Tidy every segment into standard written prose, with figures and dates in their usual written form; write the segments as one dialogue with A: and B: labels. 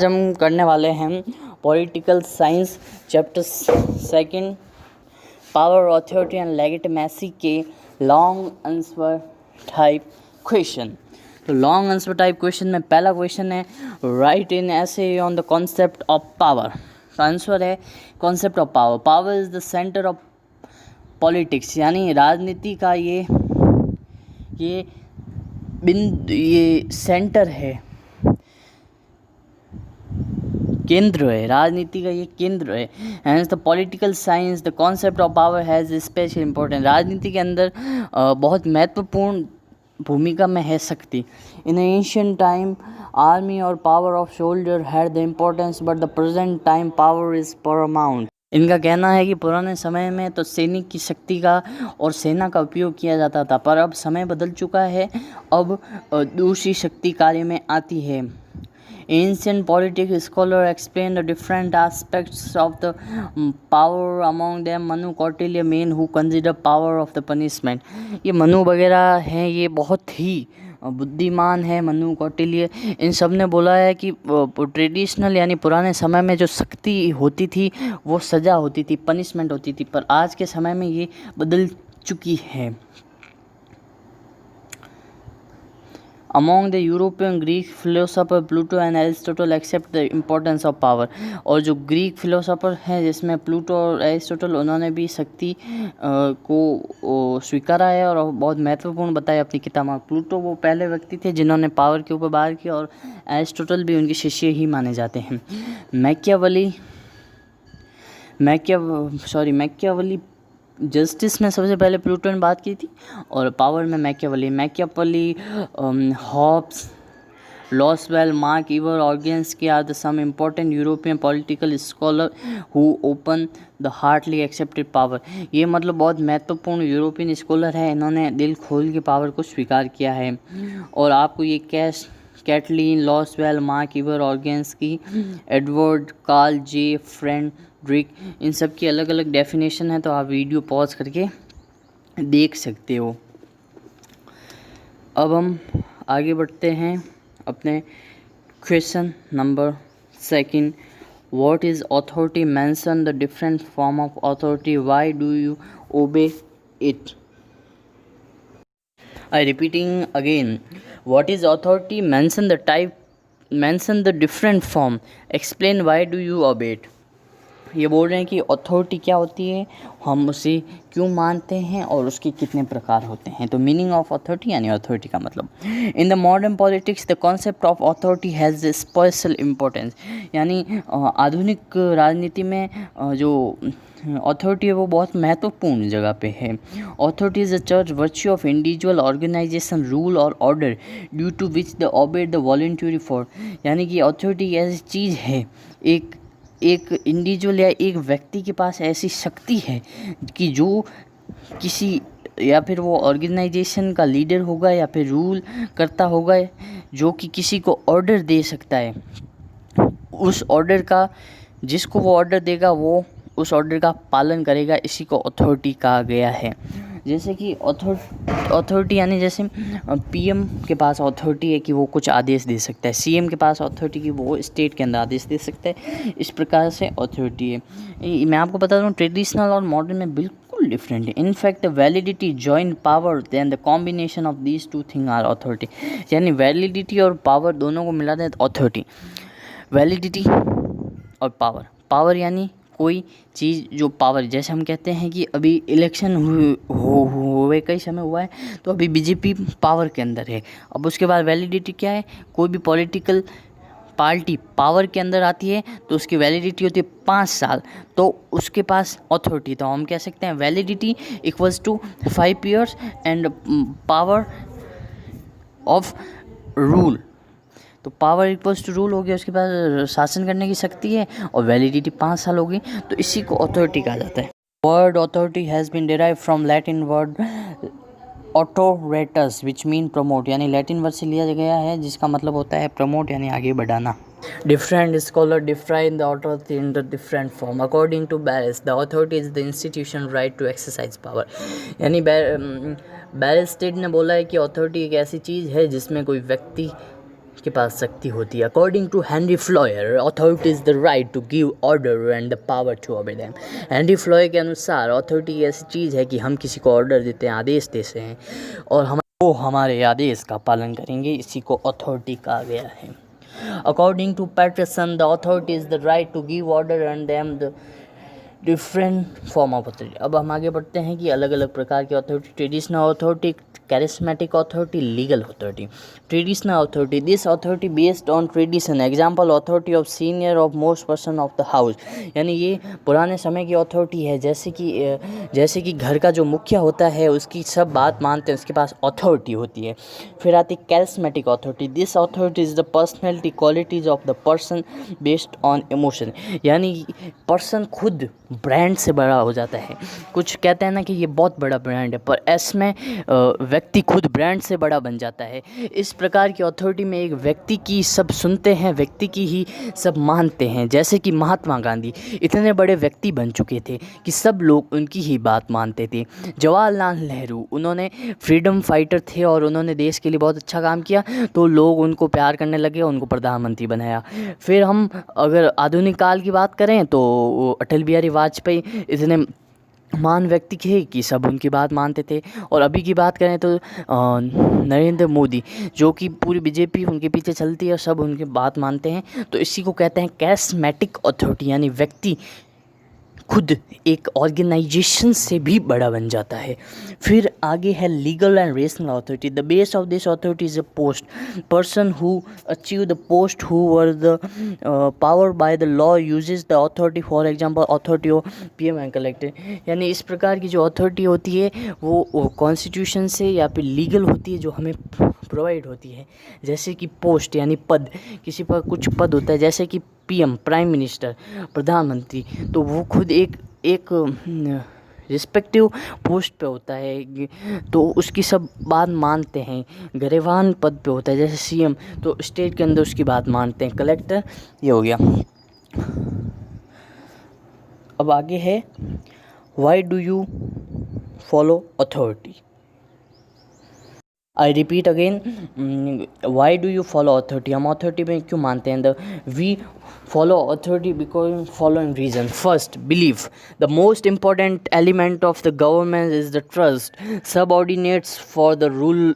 A: आज हम करने वाले हैं political science chapter second power authority and legitimacy के लॉन्ग आंसर टाइप क्वेश्चन। तो लॉन्ग आंसर टाइप क्वेश्चन में पहला क्वेश्चन है राइट इन ऐसे on the concept of power. तो आंसर है concept of power. Power is the centre of politics, यानी राजनीति का ये सेंटर है, केंद्र है, राजनीति का ये केंद्र है। Hence the political science the concept of power has special importance. राजनीति के अंदर बहुत महत्वपूर्ण भूमिका में है शक्ति। इन एंशिएंट टाइम आर्मी और power of soldier had the importance but the present time power is paramount. इनका कहना है कि पुराने समय में तो सैनिक की शक्ति का और सेना का उपयोग किया जाता था, पर अब समय बदल चुका है, अब दूसरी शक्ति कार्य में आती है। Ancient politics scholar explain the different aspects of the power, among them Manu Kautilya main who consider power of the punishment। ये मनु वगैरह हैं, ये बहुत ही बुद्धिमान है मनु कौटिल्य। इन सब ने बोला है कि ट्रेडिशनल यानी पुराने समय में जो शक्ति होती थी वो सज़ा होती थी, पनिशमेंट होती थी, पर आज के समय में ये बदल चुकी है। Among the European Greek philosopher Pluto and Aristotle accept the importance of power। और जो ग्रीक फिलोसोफर हैं जिसमें प्लूटो और एरिस्टोटल, उन्होंने भी शक्ति को स्वीकारा है और बहुत महत्वपूर्ण बताया अपनी किताब में। प्लूटो वो पहले व्यक्ति थे जिन्होंने पावर के ऊपर बात की और एरिस्टोटल भी उनके शिष्य ही माने जाते हैं। मैकियावेली जस्टिस में सबसे पहले प्लूटो ने बात की थी और पावर में Machiavelli, Hobbes, Lasswell, MacIver Organski are the some important European political scholar who open the heartily accepted power. ये मतलब बहुत महत्वपूर्ण यूरोपियन स्कॉलर है, इन्होंने दिल खोल के पावर को स्वीकार किया है। और आपको ये Catelyn, Lasswell, MacIver Organski, Edward, Karl जे फ्रेडरिक, इन सब की अलग अलग डेफिनेशन है, तो आप वीडियो पॉज करके देख सकते हो। अब हम आगे बढ़ते हैं अपने question number second. What is authority? Mention the different form of authority, why do you obey it? I repeating again, what is authority? Mention the type, mention the different form, explain why do you obey it। ये बोल रहे हैं कि authority क्या होती है, हम उसे क्यों मानते हैं और उसके कितने प्रकार होते हैं। तो मीनिंग ऑफ अथॉरिटी यानी अथॉरिटी का मतलब। In the modern politics the concept of authority has special importance, यानी आधुनिक राजनीति में जो अथॉरिटी है वो बहुत महत्वपूर्ण जगह पे है। Authority is a church virtue of individual organisation rule और order due to which the obey the voluntary for, यानी कि अथॉरिटी ऐसी चीज़ है, एक इंडिविजुअल या एक व्यक्ति के पास ऐसी शक्ति है कि जो किसी या फिर वो ऑर्गेनाइजेशन का लीडर होगा या फिर रूल करता होगा, जो कि किसी को ऑर्डर दे सकता है। उस ऑर्डर का, जिसको वो ऑर्डर देगा वो उस ऑर्डर का पालन करेगा, इसी को अथॉरिटी कहा गया है। जैसे कि अथॉरिटी यानी जैसे पीएम के पास अथॉरिटी है कि वो कुछ आदेश दे सकता है, सीएम के पास अथॉरिटी कि वो स्टेट के अंदर आदेश दे सकता है, इस प्रकार से अथॉरिटी है। मैं आपको बता दूँ ट्रेडिशनल और मॉडर्न में बिल्कुल डिफरेंट है। In fact validity joint power then the combination of these two thing are authority, यानी वैलिडिटी और पावर दोनों को मिला दे तो अथॉरिटी। वैलिडिटी और पावर यानी कोई चीज़ जो पावर, जैसे हम कहते हैं कि अभी इलेक्शन हुए कई समय हुआ है तो अभी बीजेपी पावर के अंदर है। अब उसके बाद वैलिडिटी क्या है, कोई भी पॉलिटिकल पार्टी पावर के अंदर आती है तो उसकी वैलिडिटी होती है 5 साल, तो उसके पास अथॉरिटी। तो हम कह सकते हैं validity equals to 5 years and power of rule. तो पावर इक्वल्स टू रूल हो गया, उसके बाद शासन करने की शक्ति है, और वैलिडिटी 5 साल होगी, तो इसी को अथॉरिटी कहा जाता है। Word authority has been derive from Latin word autoritas which mean promote, यानी लैटिन वर्ड से लिया गया है जिसका मतलब होता है प्रमोट यानी आगे बढ़ाना। Different scholars define the authority in the different form. According to Barris, the authority is the institution right to exercise power। यानी बैरिस्टेड ने बोला है कि अथॉरिटी एक ऐसी चीज़ है जिसमें कोई व्यक्ति के पास शक्ति होती है। According to Henri Fayol, authority is the right to give order and the power to obey them. Henri Fayol के अनुसार अथॉरिटी ऐसी चीज़ है कि हम किसी को ऑर्डर देते हैं, आदेश देते हैं और वो हमारे आदेश का पालन करेंगे, इसी को अथॉरिटी कहा गया है। According to Paterson, the authority is the right to give order and them the different form of authority. अब हम आगे बढ़ते हैं कि अलग अलग प्रकार की authority, traditional authority, charismatic authority, legal authority. Traditional authority, this authority based on tradition, example authority of senior of most person of the house. यानी ये पुराने समय की अथॉरिटी है, जैसे कि घर का जो मुखिया होता है उसकी सब बात मानते हैं, उसके पास अथॉरिटी होती है। फिर आती है charismatic authority, this authority is the personality qualities of the person based on emotion. यानी पर्सन खुद ब्रांड से बड़ा हो जाता है। कुछ कहते हैं ना कि ये बहुत बड़ा ब्रांड है, पर इसमें व्यक्ति खुद ब्रांड से बड़ा बन जाता है। इस प्रकार की अथॉरिटी में एक व्यक्ति की सब सुनते हैं, व्यक्ति की ही सब मानते हैं। जैसे कि महात्मा गांधी इतने बड़े व्यक्ति बन चुके थे कि सब लोग उनकी ही बात मानते थे। जवाहरलाल नेहरू, उन्होंने फ्रीडम फाइटर थे और उन्होंने देश के लिए बहुत अच्छा काम किया, तो लोग उनको प्यार करने लगे, उनको प्रधानमंत्री बनाया। फिर हम अगर आधुनिक काल की बात करें तो अटल बिहारी वाजपेयी इतने महान व्यक्ति थे कि सब उनकी बात मानते थे। और अभी की बात करें तो नरेंद्र मोदी, जो कि पूरी बीजेपी उनके पीछे चलती है और सब उनकी बात मानते हैं। तो इसी को कहते हैं कैरिस्मेटिक अथॉरिटी, यानी व्यक्ति खुद एक ऑर्गेनाइजेशन से भी बड़ा बन जाता है। फिर आगे है legal and rational authority, the base of this authority is a post, person who achieve the post who were the power by the law uses the authority, for example authority of PM and collector. यानी इस प्रकार की जो authority होती है वो constitution से या फिर लीगल होती है, जो हमें प्रोवाइड होती है। जैसे कि पोस्ट यानी पद, किसी पर कुछ पद होता है, जैसे कि पीएम प्राइम मिनिस्टर, प्रधानमंत्री, तो वो खुद एक रिस्पेक्टिव पोस्ट पे होता है, तो उसकी सब बात मानते हैं। गरेवान पद पे होता है जैसे सीएम, तो स्टेट के अंदर उसकी बात मानते हैं। कलेक्टर, ये हो गया। अब आगे है why do you follow authority. I repeat again, why do you follow authority. हम अथॉरिटी में क्यों मानते हैं? We follow authority because following reason. First, belief, the most important element of the government is the trust subordinates for the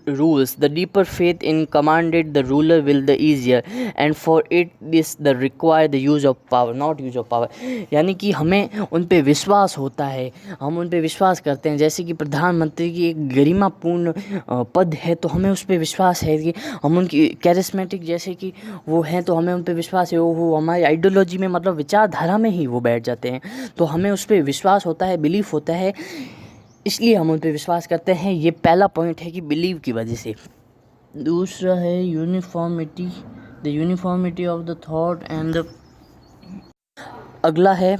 A: rules, the deeper faith in commanded the ruler will the easier and for it this the require the use of power, not use of power. यानी कि हमें उन पे विश्वास होता है, हम उन पे विश्वास करते हैं। जैसे कि प्रधानमंत्री की एक गरिमापूर्ण पद है, तो हमें उस पर विश्वास है कि हम उनकी कैरिस्मेटिक जैसे कि वो हैं, तो हमें उन पर विश्वास है। वो हमारी आइडियोलॉजी में, मतलब विचारधारा में ही वो बैठ जाते हैं, तो हमें उस पर विश्वास होता है, बिलीफ होता है, इसलिए हम उन पर विश्वास करते हैं। ये पहला पॉइंट है कि बिलीव की वजह से। दूसरा है uniformity, the uniformity of the thought and the, अगला है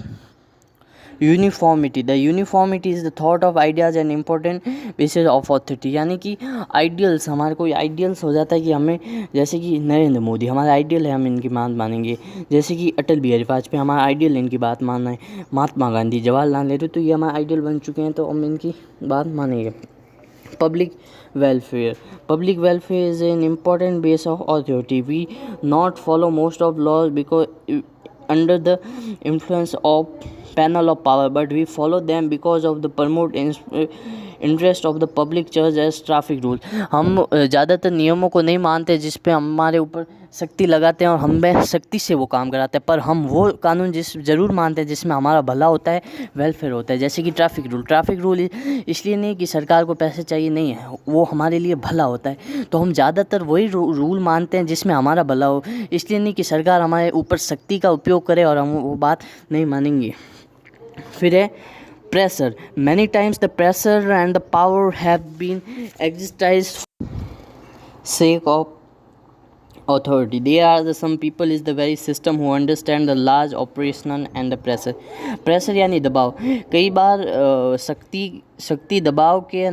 A: uniformity, the uniformity is the thought of ideas and important basis of authority. यानी कि आइडियल्स, हमारे कोई आइडियल्स हो जाता है कि हमें, जैसे कि नरेंद्र मोदी हमारा आइडियल है, हम इनकी बात मानेंगे। जैसे कि अटल बिहारी वाजपेयी हमारा आइडियल, इनकी बात मानना है। महात्मा गांधी, जवाहरलाल नेहरू, तो ये हमारे आइडियल बन चुके हैं, तो हम इनकी बात मानेंगे। Public welfare, public welfare is an important base of authority. We not follow most of laws because under the influence of panel of power, but we follow them because of the promote interest of the public church as traffic rule. हम ज़्यादातर नियमों को नहीं मानते जिस पे हमारे ऊपर शक्ति लगाते हैं और हमें शक्ति से वो काम कराते हैं, पर हम वो कानून ज़रूर मानते हैं जिसमें हमारा भला होता है, वेलफेयर होता है। जैसे कि ट्रैफिक रूल, ट्रैफिक रूल इसलिए नहीं कि सरकार को पैसे चाहिए, नहीं है, वो हमारे लिए भला होता है, तो हम ज़्यादातर वही रूल मानते हैं जिसमें हमारा भला हो, इसलिए नहीं कि सरकार हमारे ऊपर शक्ति का उपयोग करे और हम वो बात नहीं मानेंगे। फिर है pressure. Many times the pressure and the power have been exercised sake of authority. They are the some people is the very system who understand the large operational and the pressure. Pressure यानी दबाव। कई बार शक्ति दबाव के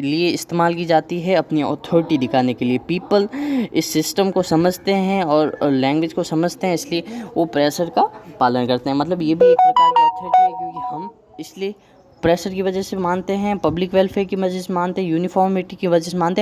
A: लिए इस्तेमाल की जाती है अपनी अथॉरिटी दिखाने के लिए। पीपल इस सिस्टम को समझते हैं और लैंग्वेज को समझते हैं, इसलिए वो प्रेशर का पालन करते हैं। मतलब ये भी एक प्रकार की अथॉरिटी है, क्योंकि हम इसलिए प्रेशर की वजह से मानते हैं, पब्लिक वेलफेयर की वजह से मानते हैं, यूनिफॉर्मिटी की वजह से मानते हैं।